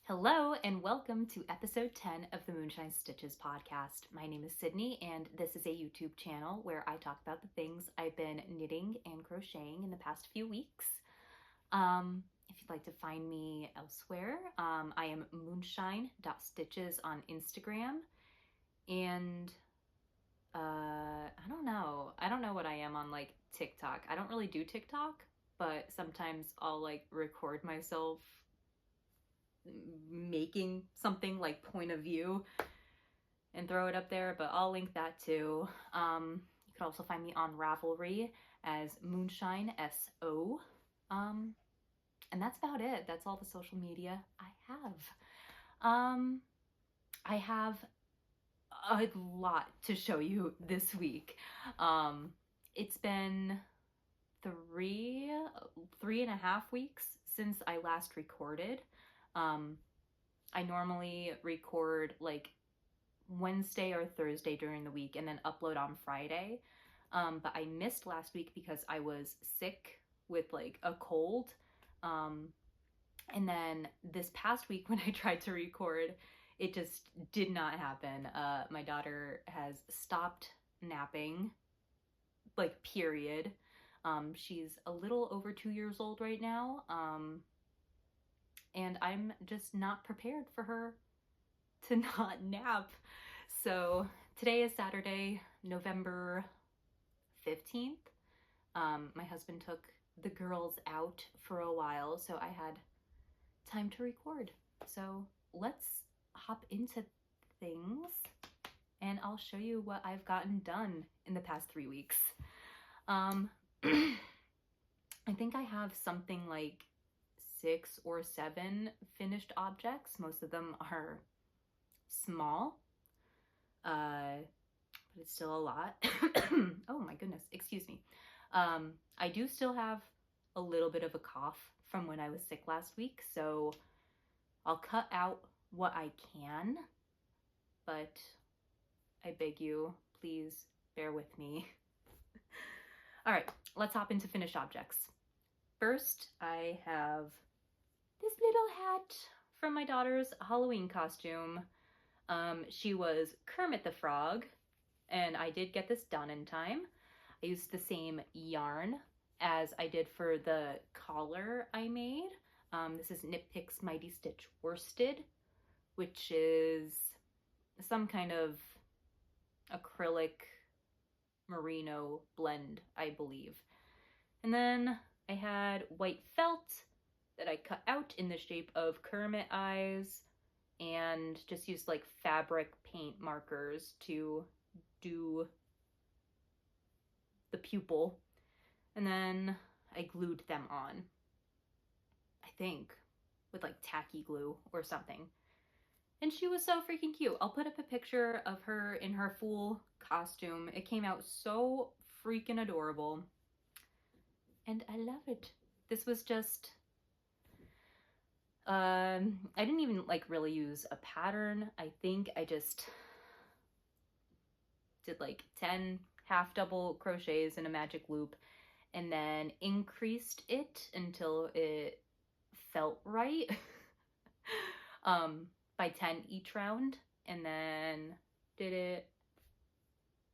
Hello and welcome to episode 10 of the Moonshine Stitches podcast. My name is Sydney and this is a YouTube channel where I talk about the things I've been knitting and crocheting in the past few weeks. If you'd like to find me elsewhere, I am moonshine.stitches on Instagram, and I don't know what I am on like TikTok. I don't really do TikTok, but sometimes I'll like record myself making something like point of view and throw it up there, but I'll link that too. You can also find me on Ravelry as Moonshine SO. And that's about it. That's all the social media I have. I have a lot to show you this week. It's been three and a half weeks since I last recorded. I normally record like Wednesday or Thursday during the week and then upload on Friday. But I missed last week because I was sick with like a cold. And then this past week when I tried to record, it just did not happen. My daughter has stopped napping, like period. She's a little over 2 years old right now. And I'm just not prepared for her to not nap. So today is Saturday, November 15th. My husband took the girls out for a while, so I had time to record. So let's hop into things and I'll show you what I've gotten done in the past 3 weeks. I think I have something like 6 or 7 finished objects. Most of them are small, but it's still a lot. Oh my goodness, excuse me. I do still have a little bit of a cough from when I was sick last week, so I'll cut out what I can, but I beg you, please bear with me. All right, let's hop into finished objects. First, I have this little hat from my daughter's Halloween costume. She was Kermit the Frog, and I did get this done in time. I used the same yarn as I did for the collar I made. This is Knit Picks Mighty Stitch Worsted, which is some kind of acrylic merino blend, I believe. And then I had white felt that I cut out in the shape of Kermit eyes and just used like fabric paint markers to do the pupil. And then I glued them on, I think, with like tacky glue or something. And she was so freaking cute. I'll put up a picture of her in her full costume. It came out so freaking adorable. And I love it. This was just I didn't even like really use a pattern. I think I just did like 10 half double crochets in a magic loop and then increased it until it felt right by 10 each round, and then did it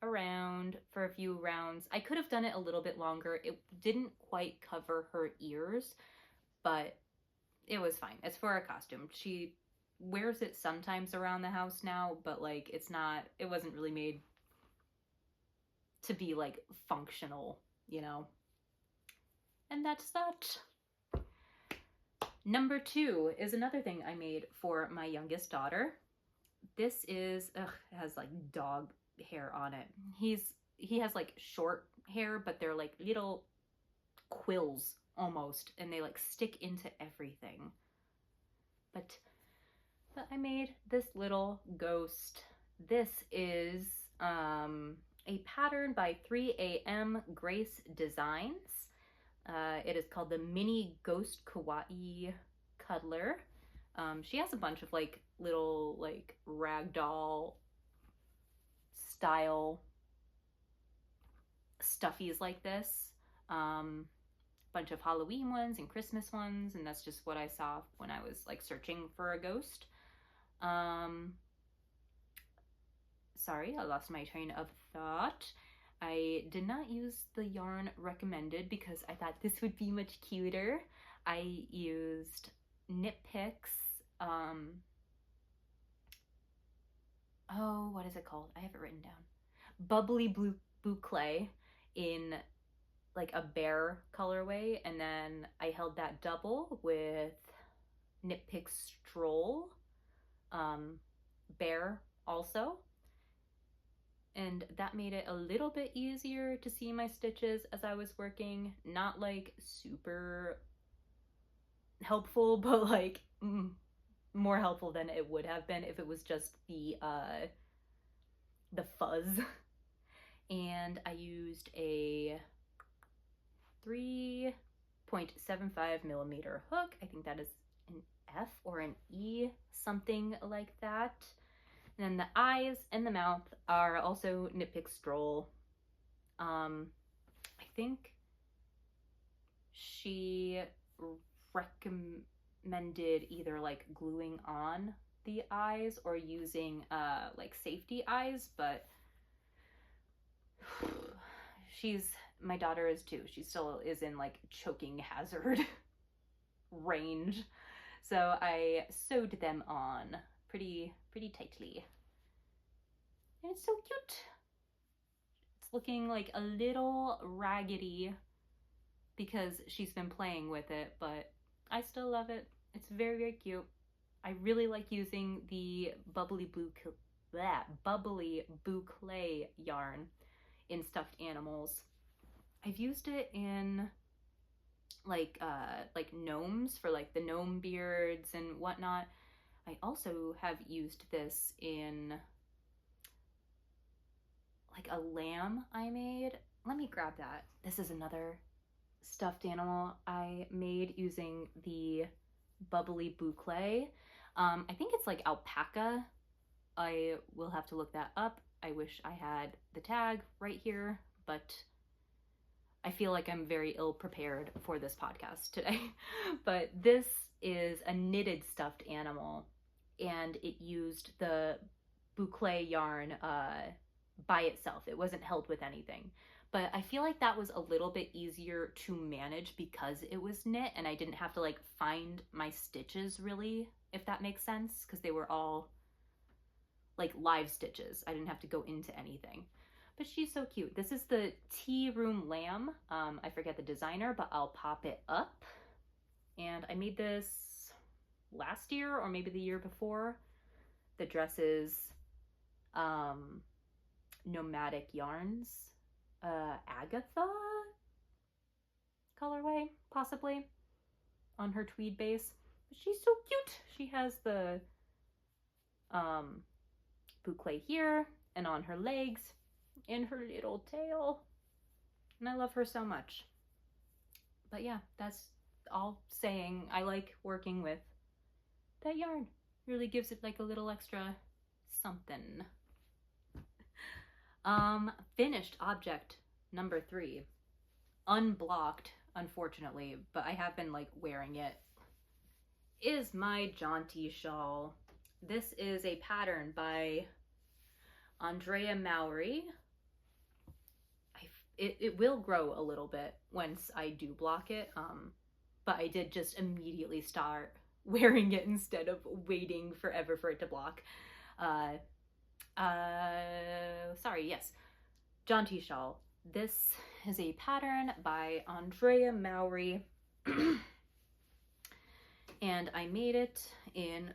around for a few rounds. I could have done it a little bit longer. It didn't quite cover her ears, but it was fine. It's for a costume. She wears it sometimes around the house now, but like it wasn't really made to be like functional, you know? And that's that. Number 2 is another thing I made for my youngest daughter. This is, it has like dog hair on it. He has like short hair, but they're like little quills almost, and they like stick into everything. But I made this little ghost. This is a pattern by 3AM Grace Designs. It is called the Mini Ghost Kawaii Cuddler. She has a bunch of like little like ragdoll style stuffies like this. bunch of Halloween ones and Christmas ones, and that's just what I saw when I was like searching for a ghost. Sorry, I lost my train of thought. I did not use the yarn recommended because I thought this would be much cuter. I used Knit Picks. Oh, what is it called? I have it written down. Bubbly Blue Boucle in like a bear colorway, and then I held that double with Knit Picks Stroll, bear also. And that made it a little bit easier to see my stitches as I was working. Not like super helpful, but like more helpful than it would have been if it was just the fuzz. And I used a 3.75 millimeter hook. I think that is an F or an E, something like that. And then the eyes and the mouth are also Knit Pick Stroll. I think she recommended either like gluing on the eyes or using like safety eyes, but my daughter is too. She still is in like choking hazard range. So I sewed them on pretty tightly. And it's so cute. It's looking like a little raggedy because she's been playing with it, but I still love it. It's very, very cute. I really like using the Bubbly Boucle yarn in stuffed animals. I've used it in like gnomes for like the gnome beards and whatnot. I also have used this in like a lamb I made. Let me grab that. This is another stuffed animal I made using the Bubbly Boucle. I think it's like alpaca. I will have to look that up. I wish I had the tag right here, but I feel like I'm very ill prepared for this podcast today. But this is a knitted stuffed animal, and it used the boucle yarn by itself. It wasn't held with anything. But I feel like that was a little bit easier to manage because it was knit and I didn't have to like find my stitches really, if that makes sense, because they were all like live stitches. I didn't have to go into anything. But she's so cute. This is the Tearoom Lamb. I forget the designer, but I'll pop it up. And I made this last year or maybe the year before. The dress is Nomadic Yarns, Agatha colorway, possibly, on her tweed base. But she's so cute. She has the boucle here and on her legs and her little tail. And I love her so much. But yeah, that's all saying. I like working with that yarn. Really gives it like a little extra something. Finished object number 3. Unblocked, unfortunately, but I have been like wearing it, is my Jaunty shawl. This is a pattern by Andrea Mowry. It will grow a little bit once I do block it, but I did just immediately start wearing it instead of waiting forever for it to block. Sorry, yes. Jaunty shawl. This is a pattern by Andrea Mowry. And I made it in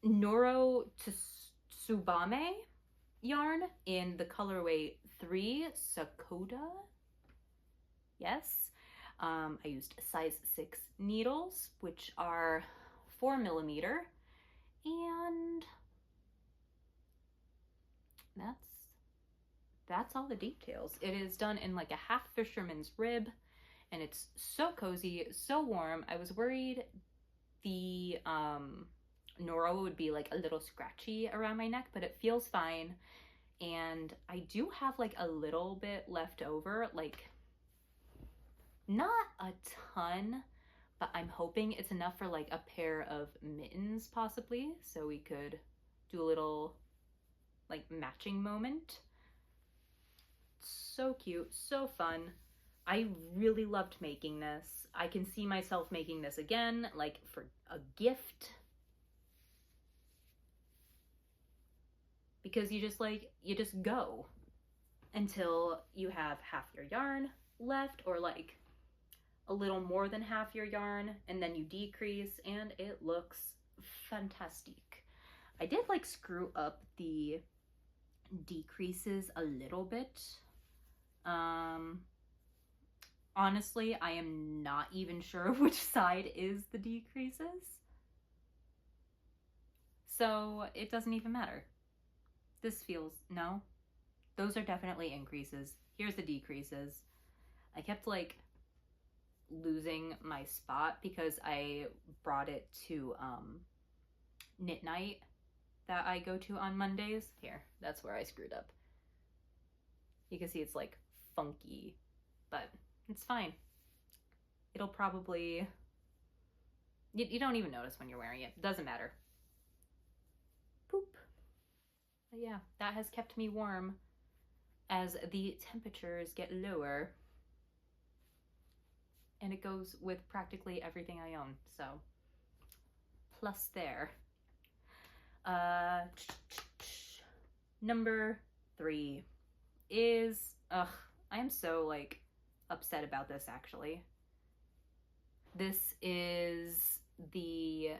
Noro Tsubame yarn in the colorway 3 Sakota. Yes. I used size 6 needles, which are 4mm, and that's all the details. It is done in like a half fisherman's rib, and it's so cozy, so warm. I was worried the Noro would be like a little scratchy around my neck, but it feels fine. And I do have like a little bit left over, like Not a ton, but I'm hoping it's enough for like a pair of mittens possibly, so we could do a little like matching moment. So cute, so fun. I really loved making this. I can see myself making this again, like for a gift. Because you just go until you have half your yarn left, or like a little more than half your yarn, and then you decrease and it looks fantastic. I did like screw up the decreases a little bit. Honestly, I am not even sure which side is the decreases. So it doesn't even matter. This feels, no, those are definitely increases. Here's the decreases. I kept like losing my spot because I brought it to knit night that I go to on Mondays. Here, that's where I screwed up. You can see it's like funky, but it's fine. It'll probably, you don't even notice when you're wearing it. It doesn't matter. Poop. But yeah, that has kept me warm as the temperatures get lower. And it goes with practically everything I own, so plus there. Number 3 is, I am so like upset about this actually. This is the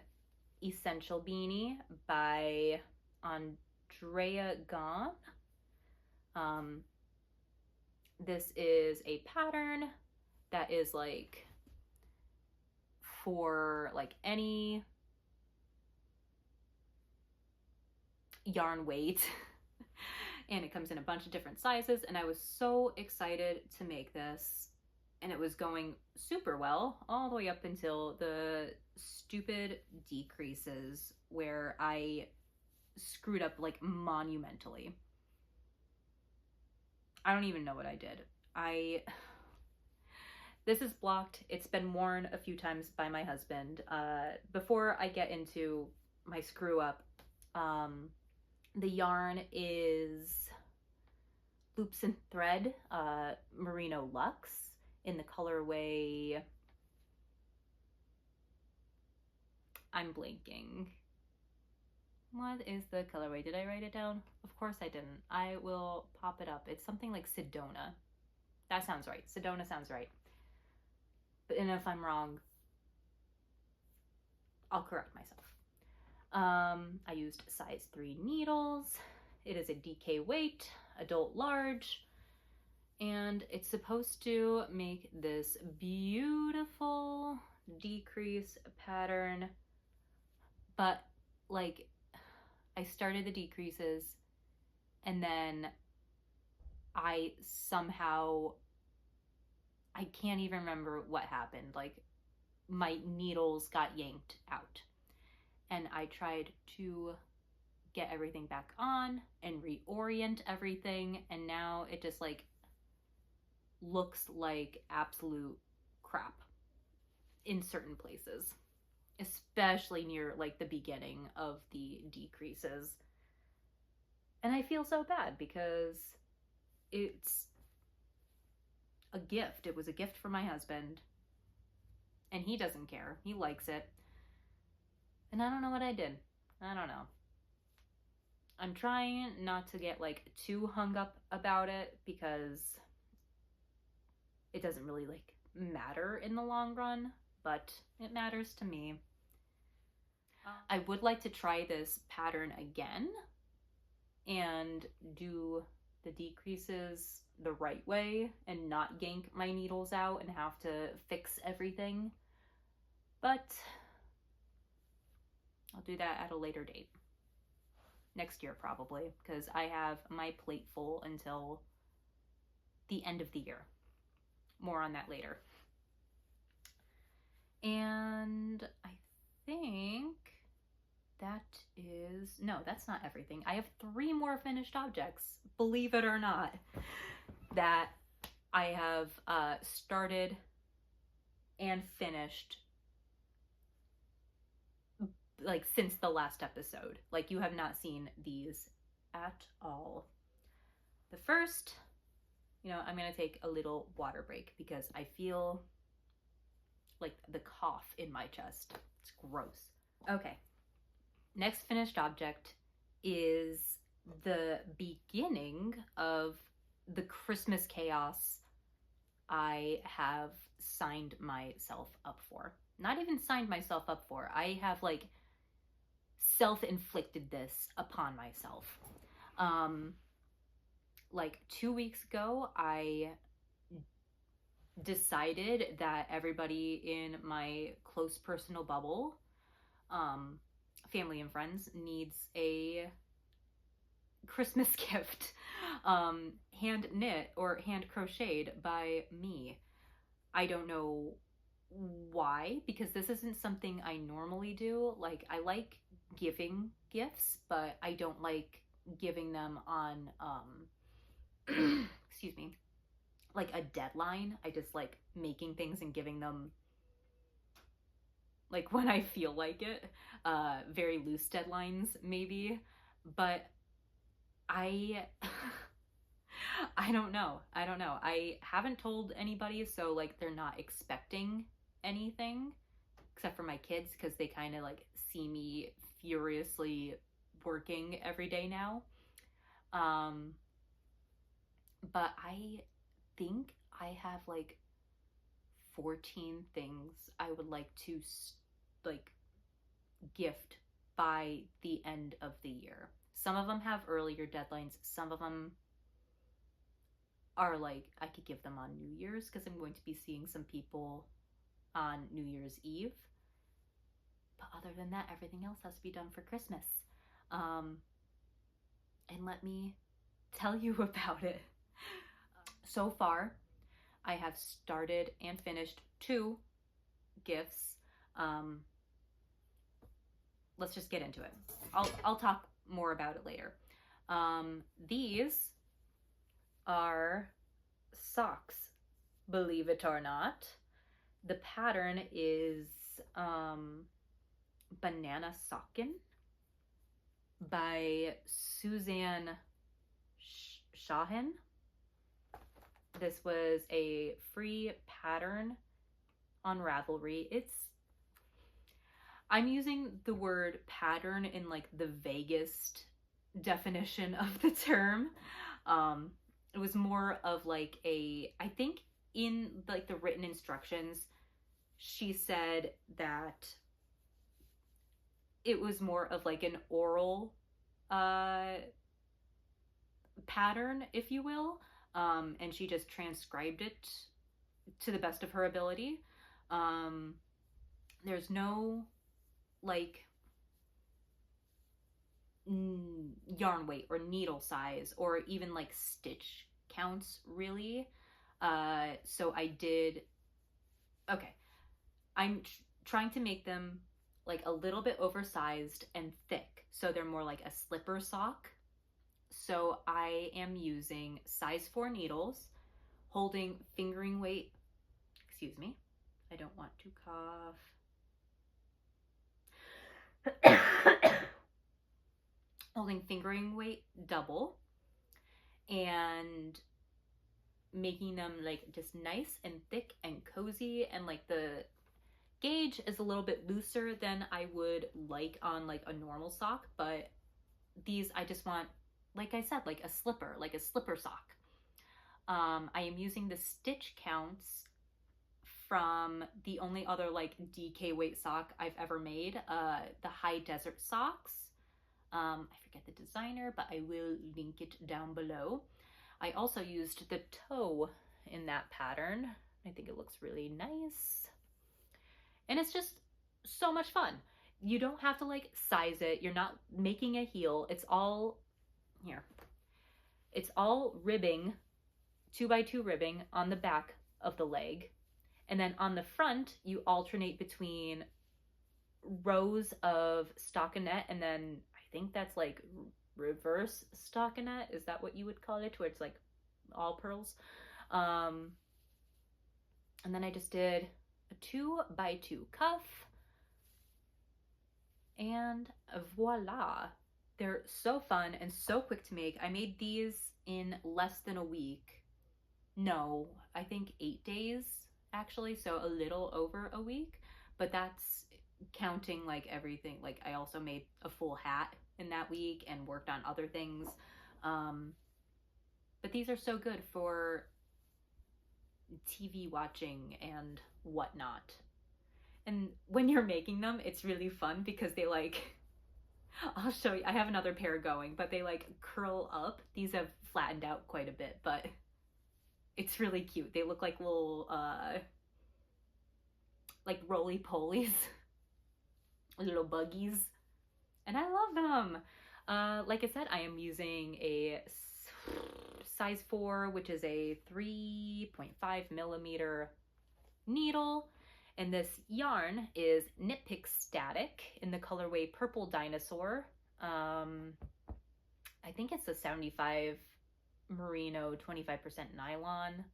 Essential Beanie by Andrea Gahn. This is a pattern that is like for like any yarn weight and it comes in a bunch of different sizes, and I was so excited to make this, and it was going super well all the way up until the stupid decreases where I screwed up like monumentally. I don't even know what I did. This is blocked. It's been worn a few times by my husband. Before I get into my screw up, the yarn is Loops and Thread, Merino Luxe in the colorway, I'm blanking. What is the colorway? Did I write it down? Of course I didn't. I will pop it up. It's something like Sedona. That sounds right. Sedona sounds right. But and if I'm wrong, I'll correct myself. I used size 3 needles. It is a DK weight, adult large, and it's supposed to make this beautiful decrease pattern, but like I started the decreases and then I can't even remember what happened. Like my needles got yanked out and I tried to get everything back on and reorient everything, and now it just like looks like absolute crap in certain places, especially near like the beginning of the decreases. And I feel so bad because it's a gift. It was a gift for my husband and he doesn't care. He likes it. And I don't know what I did. I don't know. I'm trying not to get like too hung up about it because it doesn't really like matter in the long run, but it matters to me. I would like to try this pattern again and do the decreases the right way and not yank my needles out and have to fix everything. But I'll do that at a later date. Next year probably, because I have my plate full until the end of the year. More on that later. And I think that is, no, that's not everything. I have 3 more finished objects, believe it or not, that I have started and finished like since the last episode. Like you have not seen these at all. The first, I'm gonna take a little water break because I feel like the cough in my chest. It's gross. Okay. Next finished object is the beginning of the Christmas chaos I have signed myself up for. Not even signed myself up for. I have like self-inflicted this upon myself. Like 2 weeks ago, I decided that everybody in my close personal bubble, family and friends, needs a Christmas gift, hand knit or hand crocheted by me. I don't know why, because this isn't something I normally do. Like, I like giving gifts, but I don't like giving them on, excuse me, like a deadline. I just like making things and giving them like when I feel like it. Very loose deadlines, maybe. But I don't know. I haven't told anybody, so like they're not expecting anything except for my kids, because they kind of like see me furiously working every day now. But I think I have like 14 things I would like to like gift by the end of the year. Some of them have earlier deadlines. Some of them are like I could give them on New Year's, because I'm going to be seeing some people on New Year's Eve. But other than that, everything else has to be done for Christmas. And let me tell you about it. So far, I have started and finished 2 gifts. Let's just get into it. I'll talk more about it later. These are socks, believe it or not. The pattern is Bananen-Socken by Suzanne Shawl. This was a free pattern on Ravelry. I'm using the word pattern in like the vaguest definition of the term. It was more of like I think in like the written instructions, she said that it was more of like an oral pattern, if you will. And she just transcribed it to the best of her ability. There's no like yarn weight or needle size or even like stitch counts really. So I'm trying to make them like a little bit oversized and thick, so they're more like a slipper sock. So I am using size 4 needles, holding fingering weight, excuse me, I don't want to cough. Holding fingering weight double and making them like just nice and thick and cozy, and like the gauge is a little bit looser than I would like on like a normal sock, but these I just want, like I said, like a slipper sock. I am using the stitch counts from the only other like DK weight sock I've ever made, the High Desert socks. I forget the designer, but I will link it down below. I also used the toe in that pattern. I think it looks really nice. And it's just so much fun. You don't have to like size it. You're not making a heel. It's all here. It's all ribbing, 2x2 ribbing on the back of the leg. And then on the front, you alternate between rows of stockinette, and then I think that's like reverse stockinette. Is that what you would call it? Where it's like all pearls. And then I just did a 2x2 cuff, and voila. They're so fun and so quick to make. I made these in less than a week. No, I think 8 days actually, so a little over a week, but that's counting like everything. Like I also made a full hat in that week and worked on other things. But these are so good for TV watching and whatnot. And when you're making them, it's really fun because they like, I'll show you, I have another pair going, but they like curl up. These have flattened out quite a bit, but it's really cute. They look like little, like roly-polies, little buggies, and I love them. Like I said, I am using a size 4, which is a 3.5 millimeter needle. And this yarn is Knit Pick Static in the colorway Purple Dinosaur. I think it's a 75 merino, 25% nylon.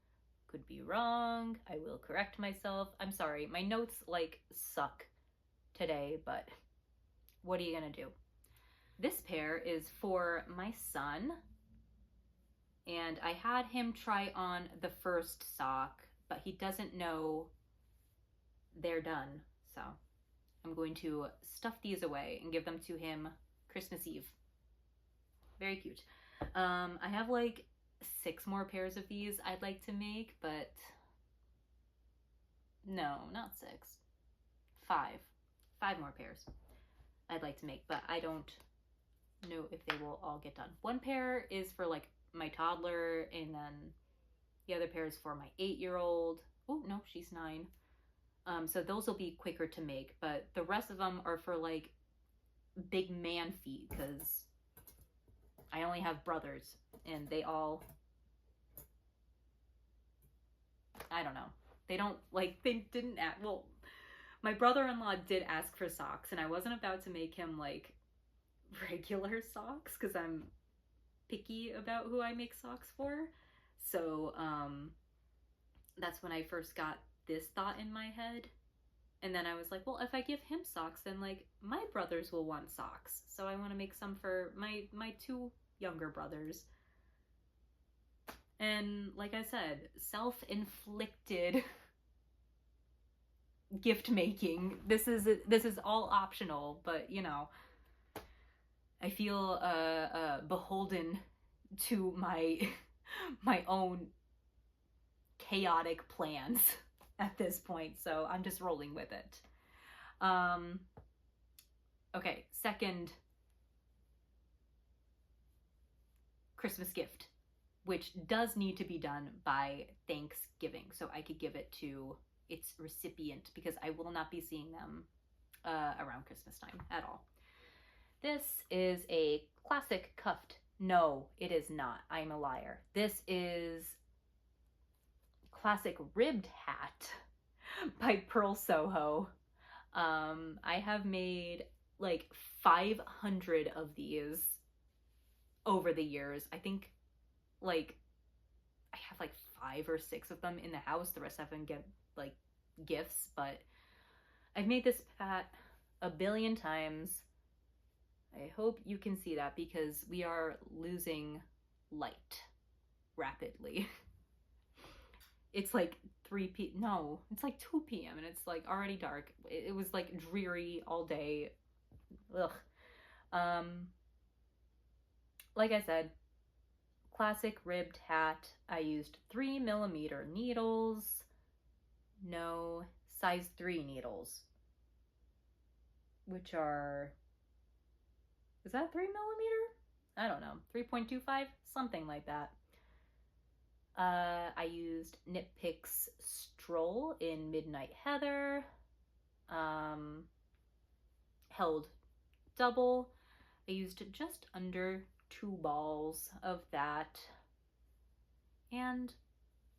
Could be wrong. I will correct myself. I'm sorry. My notes like suck today, but what are you gonna do? This pair is for my son, and I had him try on the first sock, but he doesn't know they're done. So I'm going to stuff these away and give them to him Christmas Eve. Very cute. I have like 6 more pairs of these I'd like to make, but no, not 6. 5 more pairs I'd like to make, but I don't know if they will all get done. One pair is for like my toddler, and then the other pair is for my 8-year-old. Oh no, she's 9. So those will be quicker to make, but the rest of them are for like big man feet, because I only have brothers and they all, I don't know. They don't like, they didn't act, well, my brother-in-law did ask for socks, and I wasn't about to make him like regular socks because I'm picky about who I make socks for. So that's when I first got this thought in my head. And then I was like, well, if I give him socks, then like my brothers will want socks. So I want to make some for my 2 younger brothers. And like I said, self-inflicted gift making. This is all optional, but you know, I feel beholden to my own chaotic plans at this point, so I'm just rolling with it. Okay, second Christmas gift, which does need to be done by Thanksgiving, so I could give it to its recipient, because I will not be seeing them around Christmas time at all. This is a classic cuffed. No, it is not. I'm a liar. This is classic ribbed hat by Pearl Soho. I have made like 500 of these over the years. I think like I have like 5 or 6 of them in the house. The rest of them get like gifts, but I've made this hat a billion times. I hope you can see that because we are losing light rapidly. It's like 3 p.m. No, it's like 2 p.m. and it's like already dark. It was like dreary all day. Ugh. Like I said, classic ribbed hat. I used 3 millimeter needles. No, size 3 needles, which are, is that 3 millimeter? I don't know, 3.25, something like that. I used Knit Pick's Stroll in Midnight Heather. Held double. I used just under 2 balls of that. And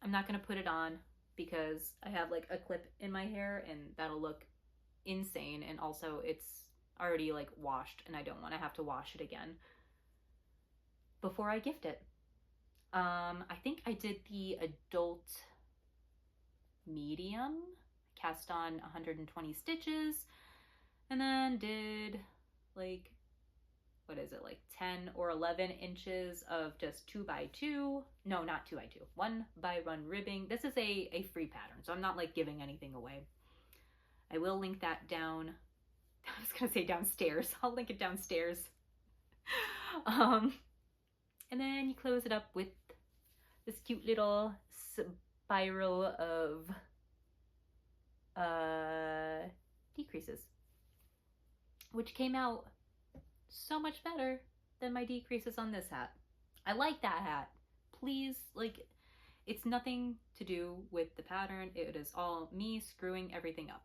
I'm not going to put it on because I have like a clip in my hair and that'll look insane. And also it's already like washed and I don't want to have to wash it again before I gift it. I think I did the adult medium. I cast on 120 stitches, and then did like, what is it, like 10 or 11 inches of just 2x2, no, not 2x2, 1x1 ribbing. This is a free pattern, so I'm not like giving anything away. I will link that down. I was gonna say downstairs. I'll link it downstairs. And then you close it up with this cute little spiral of decreases, which came out so much better than my decreases on this hat. I like that hat. Please, like, it's nothing to do with the pattern. It is all me screwing everything up.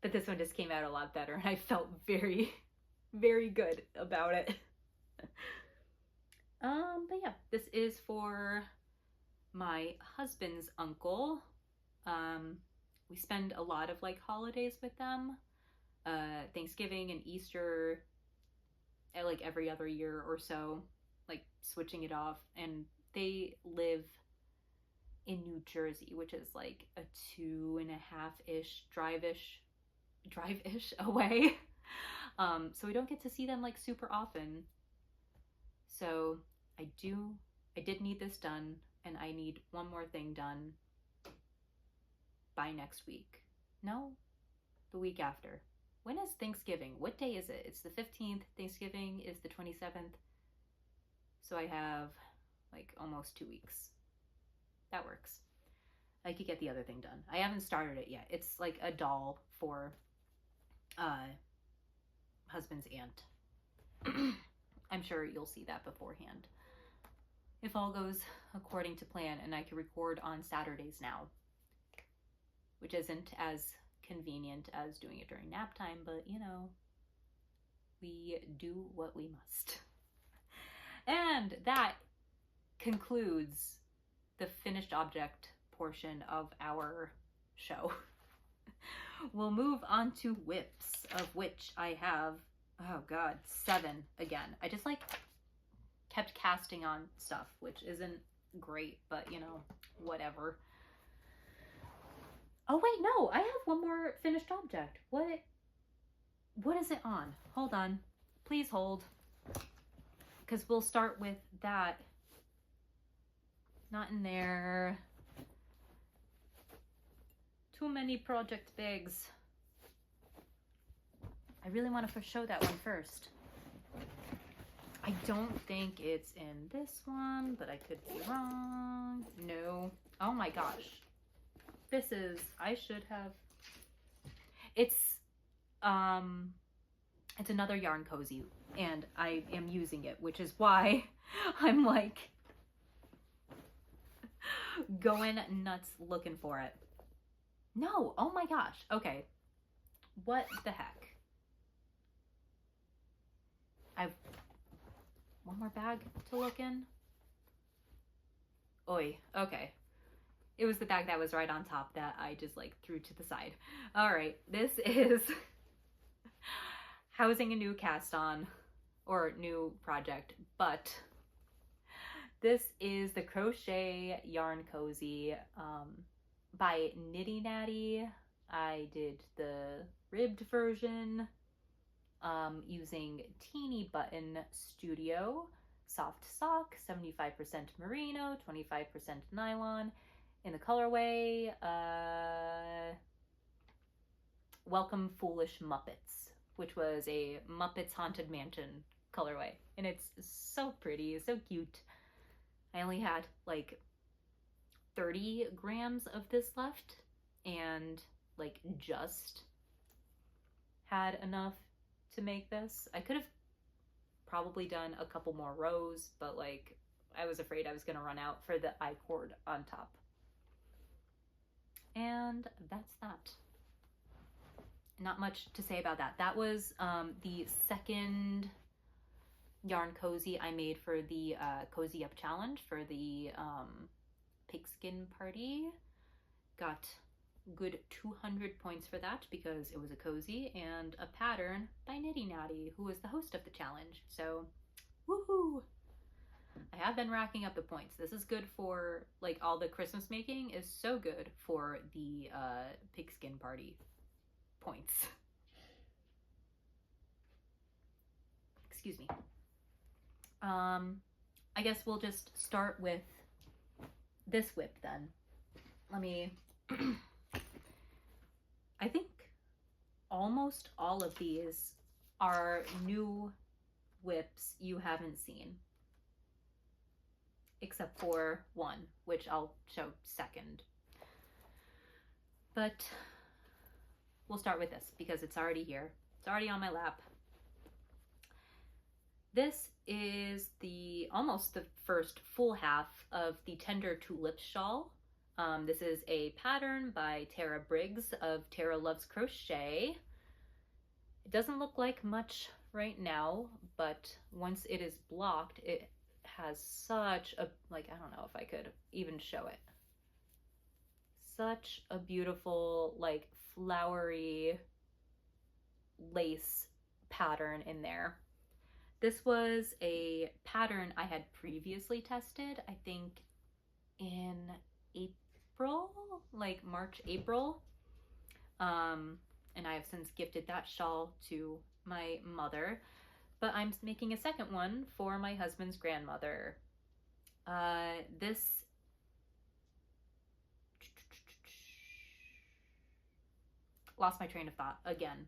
But this one just came out a lot better, and I felt very, very good about it. But yeah, this is for my husband's uncle. We spend a lot of like holidays with them. Thanksgiving and Easter, like every other year or so, like switching it off. And they live in New Jersey, which is like a 2.5-ish drive-ish away. So we don't get to see them like super often. So I did need this done, and I need one more thing done by next week. No, the week after. When is Thanksgiving? What day is it? It's the 15th. Thanksgiving is the 27th. So I have like almost 2 weeks. That works. I could get the other thing done. I haven't started it yet. It's like a doll for husband's aunt. I'm sure you'll see that beforehand. If all goes according to plan, and I can record on Saturdays now, which isn't as convenient as doing it during nap time, but you know, we do what we must. And that concludes the finished object portion of our show. We'll move on to whips, of which I have, oh god, 7 again. I just like kept casting on stuff, which isn't great, but you know, whatever. Oh wait, no, I have one more finished object. What is it on? Hold on. Please hold. Because we'll start with that. Not in there. Too many project bags. I really want to show that one first. I don't think it's in this one, but I could be wrong. No. Oh my gosh. This is, I should have, it's another yarn cozy, and I am using it, which is why I'm like going nuts looking for it. No, oh my gosh. Okay. What the heck? I've one more bag to look in. Oi, okay. It was the bag that was right on top that I just like threw to the side. All right, this is housing a new cast on or new project, but this is the Crochet Yarn Cozy by Nitty Natty. I did the ribbed version using Teeny Button Studio, soft sock, 75% merino, 25% nylon, in the colorway Welcome Foolish Muppets, which was a Muppets Haunted Mansion colorway, and it's so pretty, so cute. I only had like 30 grams of this left, and like just had enough to make this. I could have probably done a couple more rows, but like I was afraid I was gonna run out for the I-cord on top. And that's that. Not much to say about that. That was the second yarn cozy I made for the Cozy Up Challenge for the pigskin party. Got good 200 points for that because it was a cozy and a pattern by Nitty Natty, who was the host of the challenge. So, woohoo! I have been racking up the points. This is good for, like, all the Christmas making is so good for the pigskin party points. Excuse me. I guess we'll just start with this whip then. Let me... I think almost all of these are new whips you haven't seen. Except for one, which I'll show second. But we'll start with this because it's already here. It's already on my lap. This is almost the first full half of the Tender Tulips shawl. This is a pattern by Tara Briggs of Tara Loves Crochet. It doesn't look like much right now, but once it is blocked, it has such a, like, I don't know if I could even show it. Such a beautiful, like, flowery lace pattern in there. This was a pattern I had previously tested, I think in April, like March, April. And I have since gifted that shawl to my mother, but I'm making a second one for my husband's grandmother. This lost my train of thought again.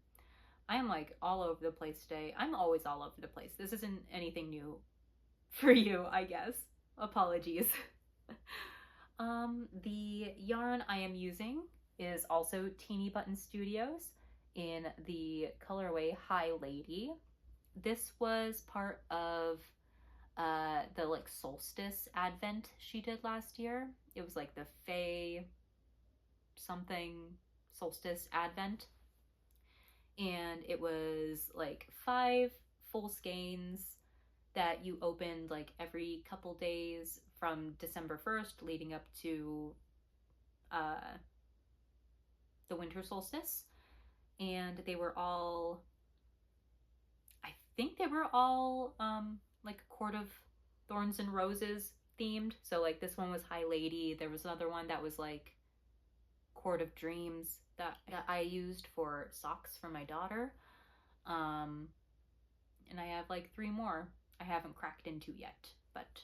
I am like all over the place today. I'm always all over the place. This isn't anything new for you, I guess. Apologies. The yarn I am using is also Teeny Button Studios in the colorway High Lady. This was part of the like solstice advent she did last year. It was like the Fae something solstice advent. And it was like 5 full skeins that you opened like every couple days from December 1st leading up to the winter solstice. And they were all, I think they were all like Court of Thorns and Roses themed. So like this one was High Lady. There was another one that was like Court of Dreams that I used for socks for my daughter. And I have like 3 more I haven't cracked into yet, but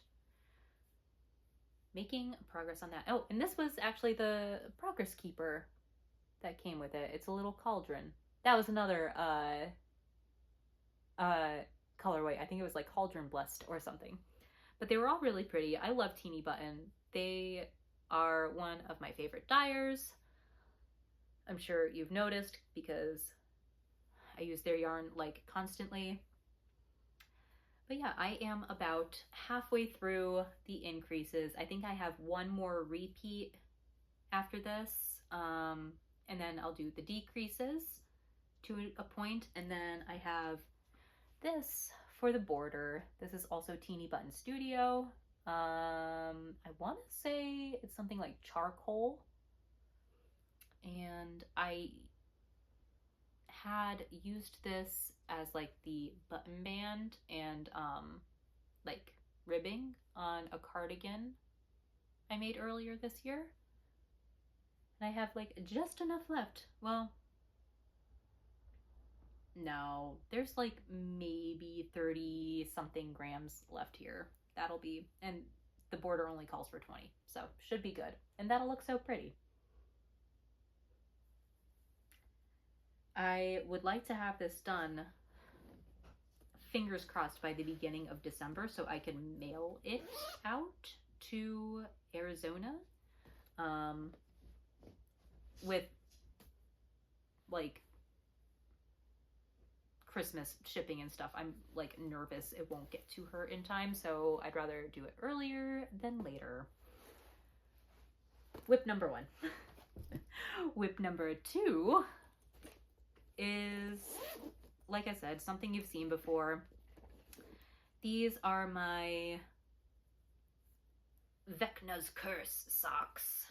making progress on that. Oh, and this was actually the Progress Keeper that came with it. It's a little cauldron. That was another colorway. I think it was like Cauldron Blessed or something. But they were all really pretty. I love Teeny Button. They are one of my favorite dyers. I'm sure you've noticed because I use their yarn like constantly. But yeah, I am about halfway through the increases. I think I have one more repeat after this. And then I'll do the decreases to a point. And then I have this for the border. This is also Teeny Button Studio. I want to say it's something like charcoal. And I had used this as like the button band and like ribbing on a cardigan I made earlier this year. And I have like just enough left. Well, no, there's like maybe 30 something grams left here. That'll be, and the border only calls for 20, so should be good. And that'll look so pretty. I would like to have this done, fingers crossed, by the beginning of December so I can mail it out to Arizona with like Christmas shipping and stuff. I'm like nervous it won't get to her in time, so I'd rather do it earlier than later. Whip number 1. Whip number 2 is, like I said, something you've seen before. These are my Vecna's Curse socks,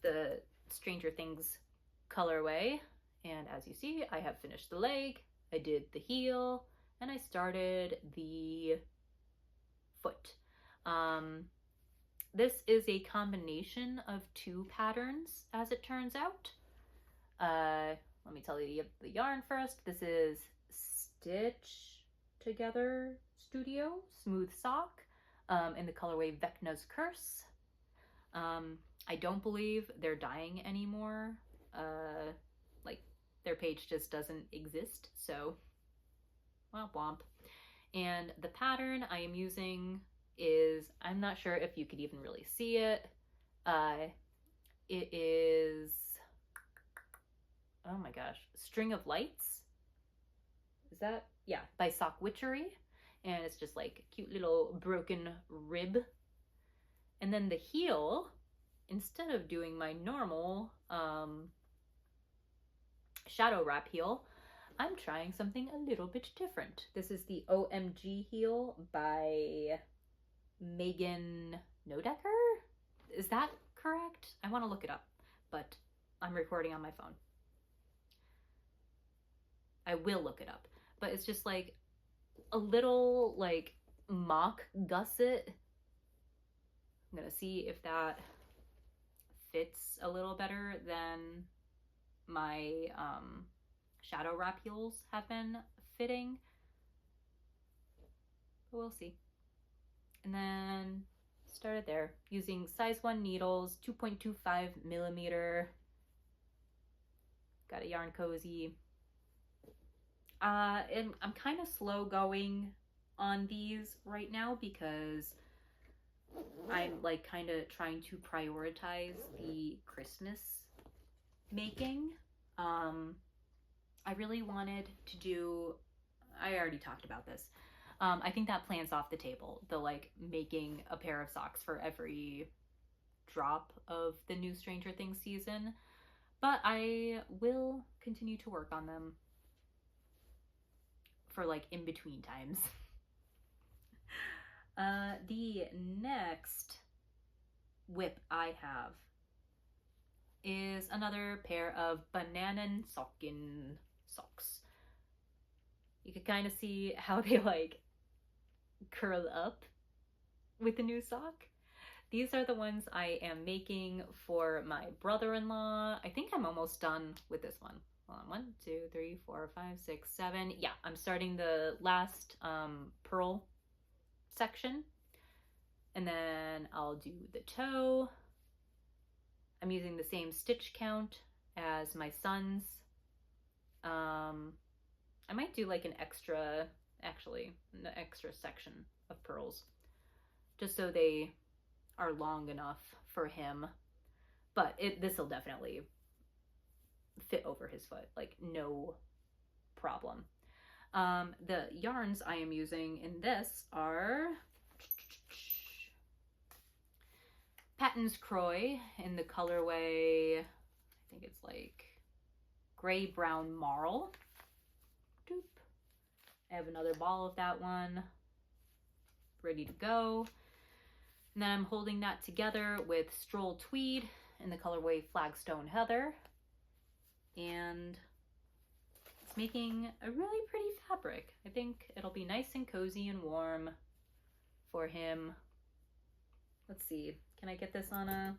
the Stranger Things colorway. And as you see, I have finished the leg, I did the heel, and I started the foot. This is a combination of two patterns, as it turns out. Let me tell you the yarn first. This is Stitch Together Studio Smooth Sock in the colorway Vecna's Curse. I don't believe they're dyeing anymore. Like, their page just doesn't exist, so, well, womp. And the pattern I am using is, I'm not sure if you could even really see it. It is, oh my gosh, String of Lights. Is that? Yeah, by Sock Witchery. And it's just like a cute little broken rib. And then the heel, instead of doing my normal shadow wrap heel, I'm trying something a little bit different. This is the OMG heel by Megan Nodecker? Is that correct? I want to look it up, but I'm recording on my phone. I will look it up, but it's just like a little like mock gusset. I'm gonna see if that fits a little better than my shadow wrap heels have been fitting. But we'll see. And then started there using size 1 needles, 2.25 millimeter. Got a yarn cozy. And I'm kind of slow going on these right now because I'm like kind of trying to prioritize the Christmas making. I really wanted to do, I already talked about this. I think that plan's off the table, the like making a pair of socks for every drop of the new Stranger Things season, but I will continue to work on them for like in between times. The next whip I have is another pair of Bananen-Socken socks. You can kind of see how they like curl up with the new sock. These are the ones I am making for my brother-in-law. I think I'm almost done with this one. Hold on, 1, 2, 3, 4, 5, 6, 7. Yeah, I'm starting the last pearl section, and then I'll do the toe. I'm using the same stitch count as my son's. I might do like an extra, actually, an extra section of pearls, just so they are long enough for him. But this will definitely fit over his foot, like no problem. The yarns I am using in this are Patton's Croy in the colorway, I think it's like gray brown marl. Doop. I have another ball of that one ready to go. And then I'm holding that together with Stroll Tweed in the colorway Flagstone Heather. And it's making a really pretty fabric. I think it'll be nice and cozy and warm for him. Let's see, can I get this on a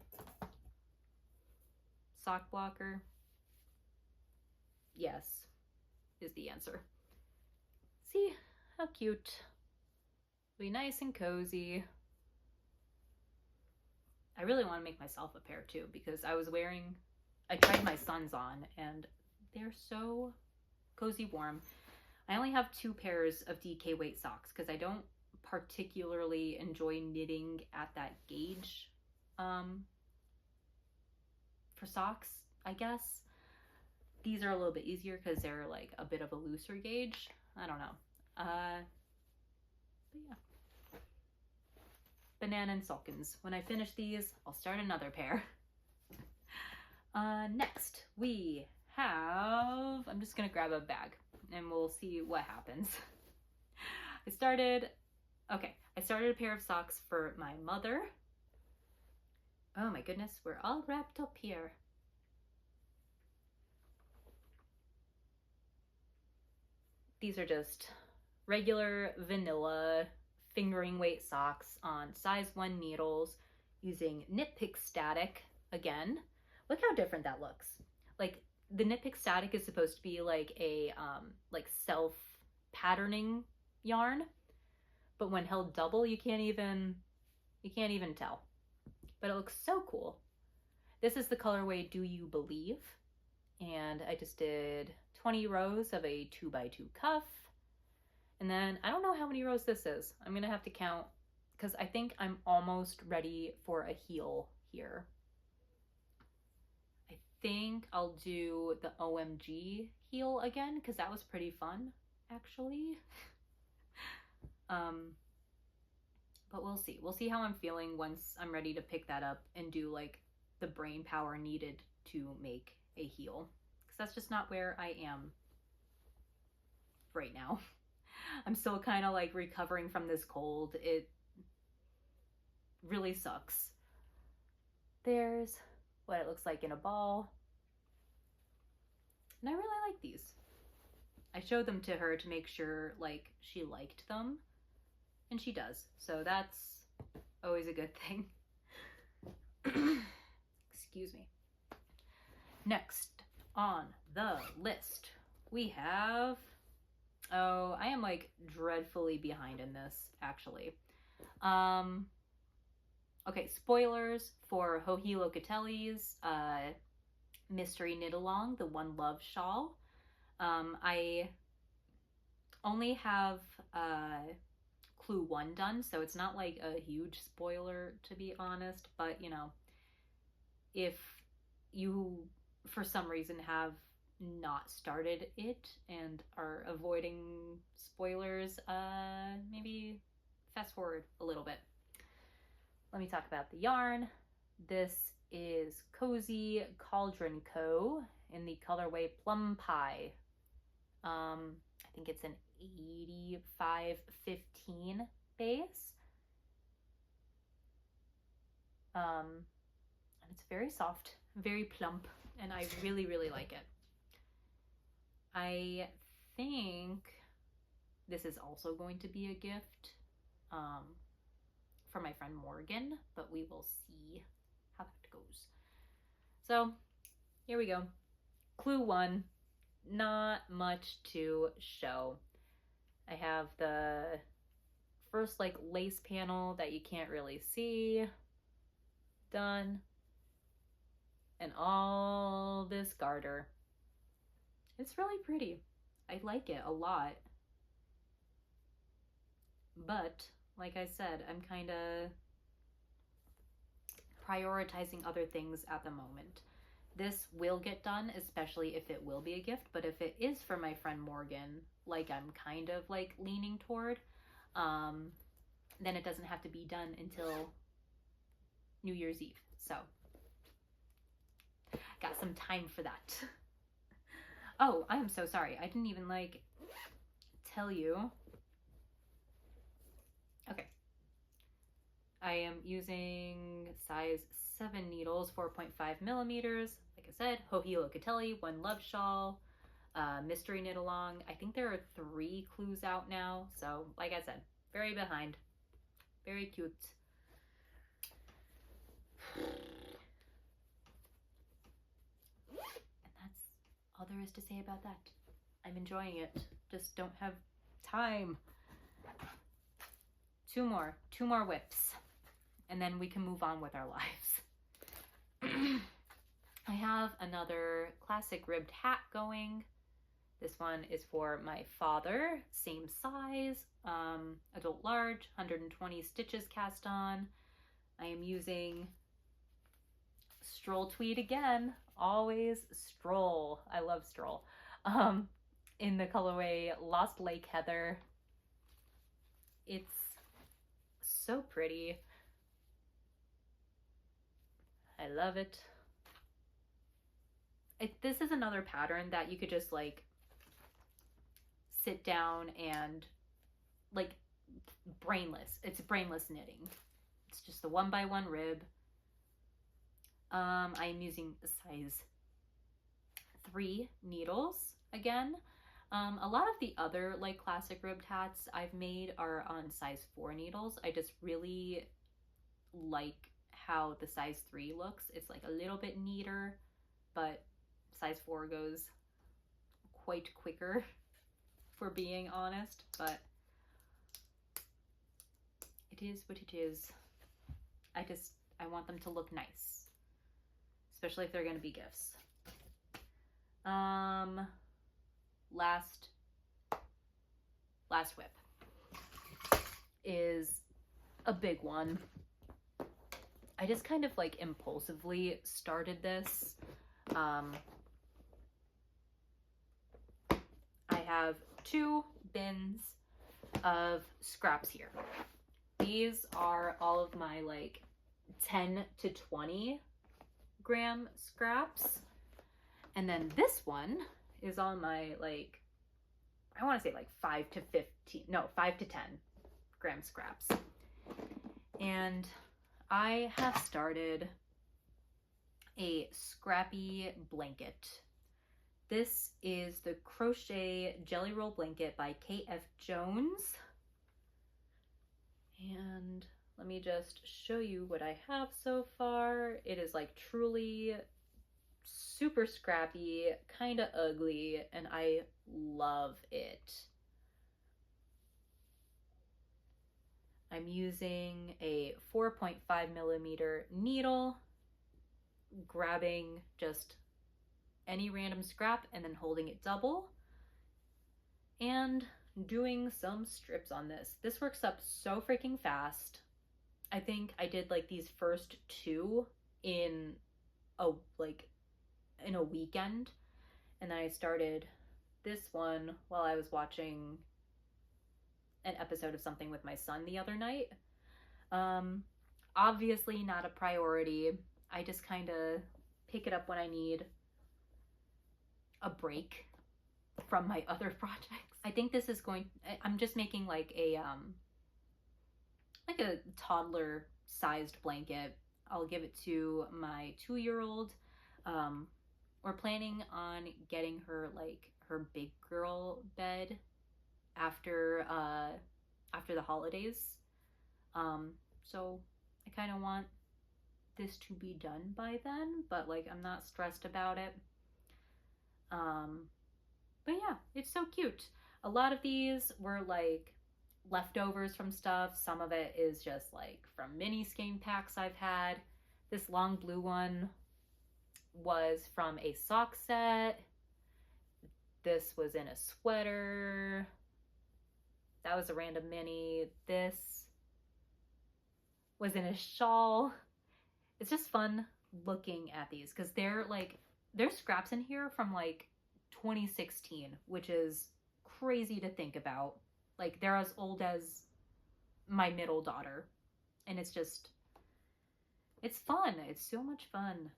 sock blocker? Yes, is the answer. See how cute. It'll be nice and cozy. I really want to make myself a pair too, because I tried my son's on and they're so cozy warm. I only have 2 pairs of DK weight socks because I don't particularly enjoy knitting at that gauge for socks, I guess. These are a little bit easier because they're like a bit of a looser gauge. I don't know. But yeah. Bananen-Sockens. When I finish these, I'll start another pair. Next, we have, I'm just gonna grab a bag and we'll see what happens. I started a pair of socks for my mother. Oh my goodness, we're all wrapped up here. These are just regular vanilla fingering weight socks on size 1 needles using Knit Pick Static again. Look how different that looks. Like, the Knit Pick Static is supposed to be like a like self-patterning yarn, but when held double, you can't even tell. But it looks so cool. This is the colorway Do You Believe? And I just did 20 rows of a 2x2 cuff. And then I don't know how many rows this is. I'm gonna have to count because I think I'm almost ready for a heel here. I think I'll do the OMG heel again because that was pretty fun, actually. But we'll see. We'll see how I'm feeling once I'm ready to pick that up and do like the brain power needed to make a heel. Because that's just not where I am right now. I'm still kind of like recovering from this cold. It really sucks. There's what it looks like in a ball. And I really like these. I showed them to her to make sure like she liked them. And she does. So that's always a good thing. Excuse me. Next on the list, we have... Oh, I am like dreadfully behind in this, actually. Okay, spoilers for Joji Locatelli's Mystery Knit Along, the One Love Shawl. I only have Clue 1 done, so it's not like a huge spoiler, to be honest, but you know, if you for some reason have not started it and are avoiding spoilers, maybe fast forward a little bit. Let me talk about the yarn. This is Cozy Cauldron Co. in the colorway Plum Pie. I think it's an 85-15 base. And it's very soft, very plump, and I really, really like it. I think this is also going to be a gift for my friend Morgan, but we will see how that goes. So here we go. Clue 1, not much to show. I have the first like lace panel that you can't really see done, and all this garter. It's really pretty. I like it a lot. But, like I said, I'm kind of prioritizing other things at the moment. This will get done, especially if it will be a gift, but if it is for my friend Morgan, like I'm kind of like leaning toward, then it doesn't have to be done until New Year's Eve. So, got some time for that. Oh, I'm so sorry. I didn't even like tell you. Okay. I am using size 7 needles, 4.5 millimeters. Like I said, Joji Locatelli, One Love Shawl, Mystery Knit Along. I think there are 3 clues out now. So, like I said, very behind. Very cute. All there is to say about that. I'm enjoying it. Just don't have time. 2 more whips. And then we can move on with our lives. I have another classic ribbed hat going. This one is for my father. Same size. Adult large. 120 stitches cast on. I am using Stroll Tweed again. Always Stroll. I love Stroll. In the colorway Lost Lake Heather. It's so pretty. I love it. This is another pattern that you could just like sit down and like brainless. It's brainless knitting. It's just the 1x1 rib. I am using size 3 needles again. A lot of the other like classic ribbed hats I've made are on size 4 needles. I just really like how the size 3 looks. It's like a little bit neater, but size 4 goes quite quicker, for being honest, but it is what it is. I want them to look nice, especially if they're going to be gifts. Last whip is a big one. I just kind of like impulsively started this. I have 2 bins of scraps here. These are all of my like 10 to 20 gram scraps. And then this one is on my like, I want to say like 5 to 10 gram scraps. And I have started a scrappy blanket. This is the Crochet Jelly Roll Blanket by K.F. Jones. And let me just show you what I have so far. It is like truly super scrappy, kind of ugly, and I love it. I'm using a 4.5 millimeter needle, grabbing just any random scrap and then holding it double, and doing some strips on this. This works up so freaking fast. I think I did like these first 2 in a weekend, and then I started this one while I was watching an episode of something with my son the other night. Obviously not a priority. I just kind of pick it up when I need a break from my other projects. I think this is I'm just making like a toddler sized blanket. I'll give it to my 2-year-old. We're planning on getting her like her big girl bed after the holidays. So I kind of want this to be done by then, but like I'm not stressed about it. But yeah, it's so cute. A lot of these were like leftovers from stuff. Some of it is just like from mini skein packs I've had. This long blue one was from a sock set. This was in a sweater. That was a random mini. This was in a shawl. It's just fun looking at these because there's scraps in here from like 2016, which is crazy to think about. Like they're as old as my middle daughter, and it's fun. It's so much fun,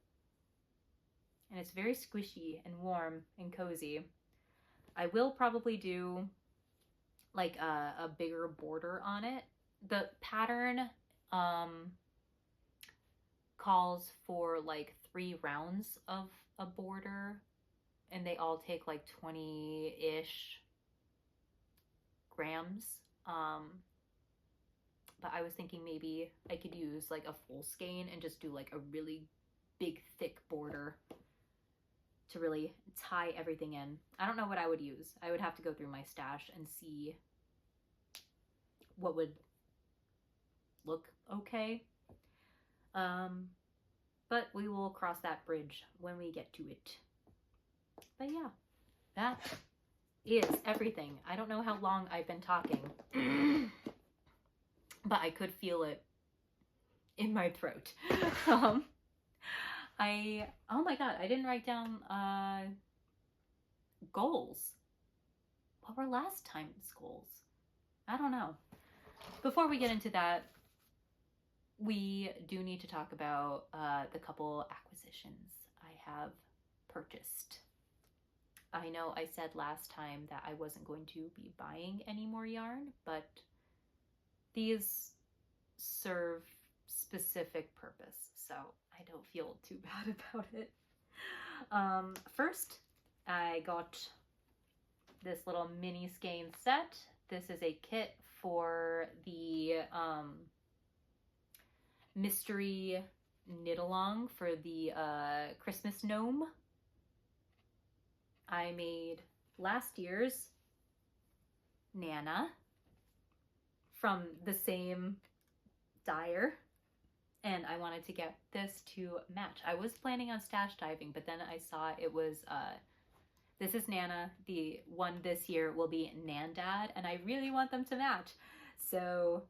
and it's very squishy and warm and cozy. I will probably do like a bigger border on it. The pattern calls for like 3 rounds of a border, and they all take like 20-ish grams. But I was thinking maybe I could use like a full skein and just do like a really big thick border to really tie everything in. I don't know what I would use. I would have to go through my stash and see what would look okay. But we will cross that bridge when we get to it. But yeah, that is everything. I don't know how long I've been talking, but I could feel it in my throat. Oh my god, I didn't write down goals. What were last time's goals? I don't know. Before we get into that, we do need to talk about the couple acquisitions I have purchased. I know I said last time that I wasn't going to be buying any more yarn, but these serve specific purpose, so I don't feel too bad about it. First, I got this little mini skein set. This is a kit for the mystery knit along for the Christmas gnome. I made last year's Nana from the same dyer, and I wanted to get this to match. I was planning on stash diving, but then I saw it was this is Nana. The one this year will be Nandad, and I really want them to match. So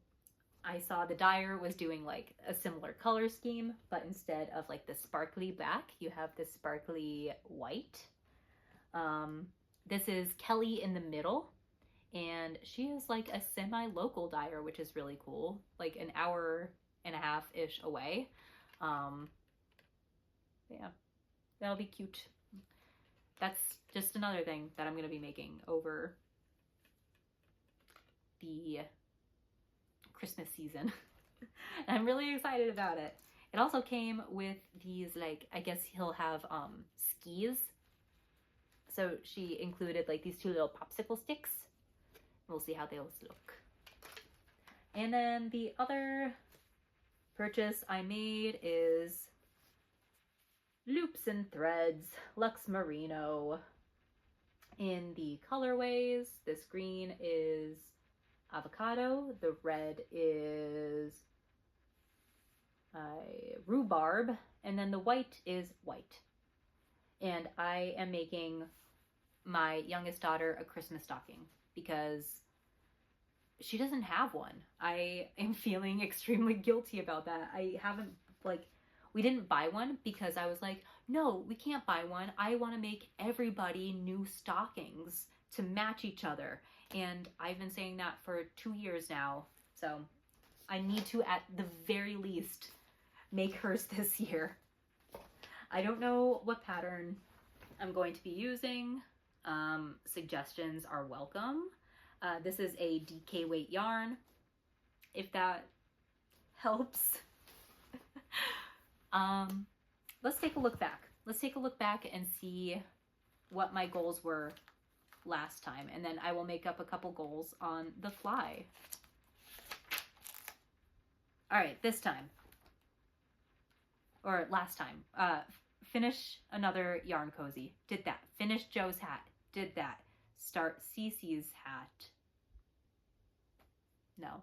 I saw the dyer was doing like a similar color scheme, but instead of like the sparkly black, you have the sparkly white. This is Kelly in the middle, and she is like a semi-local dyer, which is really cool, like an hour and a half-ish away. Yeah, that'll be cute. That's just another thing that I'm going to be making over the Christmas season. And I'm really excited about it. It also came with these, like, I guess he'll have skis. So she included like these 2 little popsicle sticks. We'll see how those look. And then the other purchase I made is Loops and Threads Luxe Merino in the colorways. This green is avocado, the red is rhubarb, and then the white is white. And I am making my youngest daughter a Christmas stocking because she doesn't have one. I am feeling extremely guilty about that. I haven't, like, we didn't buy one because I was like, no, we can't buy one. I want to make everybody new stockings to match each other. And I've been saying that for 2 years now. So I need to, at the very least, make hers this year. I don't know what pattern I'm going to be using. Suggestions are welcome. This is a DK weight yarn, if that helps. Let's take a look back. Let's take a look back and see what my goals were last time, and then I will make up a couple goals on the fly. All right, this time, or last time, finish another yarn cozy. Did that. Finish Joe's hat. Did that. Start Cece's hat. No,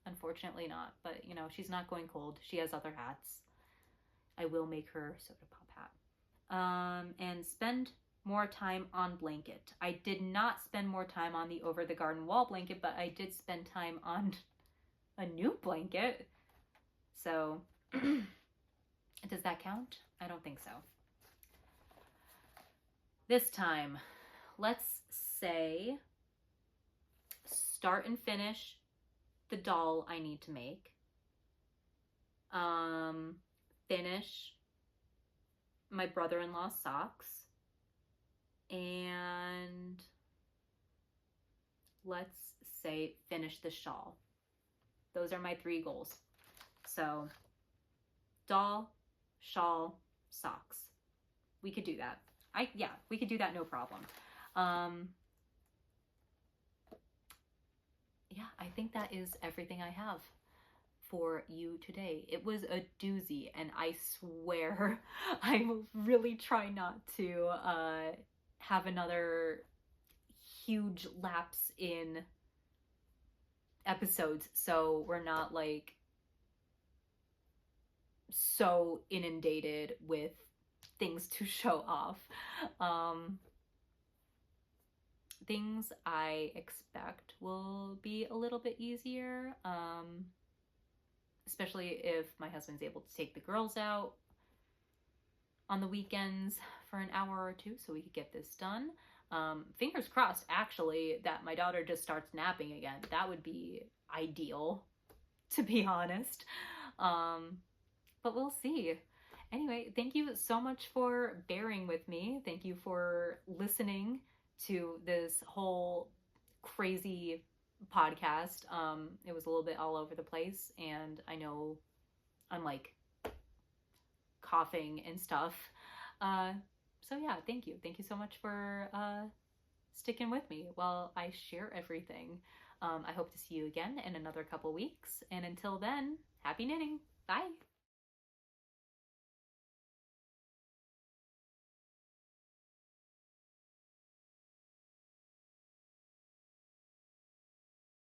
unfortunately not. But you know, she's not going cold. She has other hats. I will make her soda pop hat. And spend more time on blanket. I did not spend more time on the over the garden wall blanket, but I did spend time on a new blanket. So does that count? I don't think so. This time, let's say start and finish the doll I need to make. Finish my brother-in-law's socks. And let's say finish the shawl. Those are my 3 goals. So doll, shawl, socks. We could do that. Yeah, we could do that, no problem. Yeah, I think that is everything I have for you today. It was a doozy, and I swear I will really try not to have another huge lapse in episodes, so we're not like so inundated with things to show off. Things I expect will be a little bit easier, especially if my husband's able to take the girls out on the weekends for an hour or 2 so we could get this done. Fingers crossed, actually, that my daughter just starts napping again. That would be ideal, to be honest. But we'll see. Anyway, thank you so much for bearing with me. Thank you for listening to this whole crazy podcast. It was a little bit all over the place, and I know I'm like coughing and stuff. So yeah, thank you. Thank you so much for sticking with me while I share everything. I hope to see you again in another couple weeks. And until then, happy knitting. Bye.